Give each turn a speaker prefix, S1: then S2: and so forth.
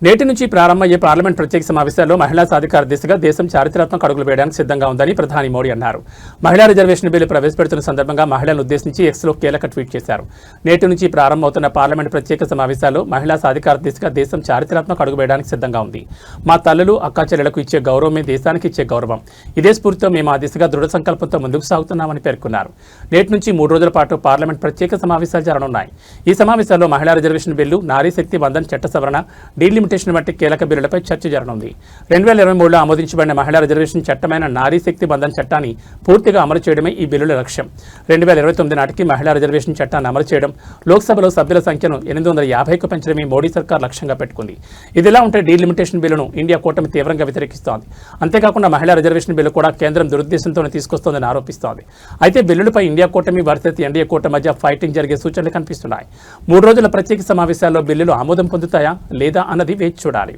S1: నేటి నుంచి ప్రారంభమయ్యే పార్లమెంట్ ప్రత్యేక సమావేశాల్లో మహిళా సాధికార దిశగా దేశం చారిత్రాత్మక అడుగులు వేయడానికి సిద్ధంగా ఉందని ప్రధాని మోడీ అన్నారు. మహిళా రిజర్వేషన్ బిల్లు ప్రవేశపెడుతున్న సందర్భంగా మహిళలను ఉద్దేశించి ఎక్స్లో కీలక ట్వీట్ చేశారు. నేటి నుంచి ప్రారంభమవుతున్న పార్లమెంట్ ప్రత్యేక సమావేశాల్లో మహిళా సాధికార దిశగా దేశం చారిత్రాత్మక అడుగు వేయడానికి సిద్ధంగా ఉంది. మా తల్లులు అక్కా చెల్లెలకు ఇచ్చే గౌరవమే దేశానికి ఇచ్చే గౌరవం. ఇదే స్ఫూర్తితో మేము ఆ దిశగా దృఢ సంకల్పంతో ముందుకు సాగుతున్నామని పేర్కొన్నారు. నేటి నుంచి 3 రోజుల పాటు పార్లమెంట్ ప్రత్యేక సమావేశాలు జరగనున్నాయి. ఈ సమావేశాల్లో మహిళా రిజర్వేషన్ బిల్లు, నారీ శక్తి వందన్ చట్ట సవరణ, డీలిమిటేషన్ వంటి కీలక బిల్లులపై చర్చ జరగనుంది. 2023లో ఆమోదించబడిన మహిళా రిజర్వేషన్ చట్టమైన నారీ శక్తి బంధన్ చట్టాన్ని పూర్తిగా అమలు చేయడమే ఈ బిల్లుల లక్ష్యం. 2029 నాటికి మహిళా రిజర్వేషన్ చట్టాన్ని అమలు చేయడం, లోక్సభలో సభ్యుల సంఖ్యను 850కు పెంచడమే మోడీ సర్కార్ లక్ష్యంగా పెట్టుకుంది. ఇదిలా ఉంటే డీలిమిటేషన్ బిల్లును ఇండియా కూటమి తీవ్రంగా వ్యతిరేకిస్తోంది. అంతేకాకుండా మహిళా రిజర్వేషన్ బిల్లు కూడా కేంద్రం దురుద్దేశంతోనే తీసుకొస్తోందని ఆరోపిస్తోంది. అయితే బిల్లులపై ఇండియా కూటమి వర్సెస్ ఎన్డీఏ కూటమి మధ్య ఫైటింగ్ జరిగే సూచనలు కనిపిస్తున్నాయి. 3 రోజుల ప్రత్యేక సమావేశాల్లో బిల్లులు ఆమోదం పొందుతాయా లేదా అన్నది వేచి చూడాలి.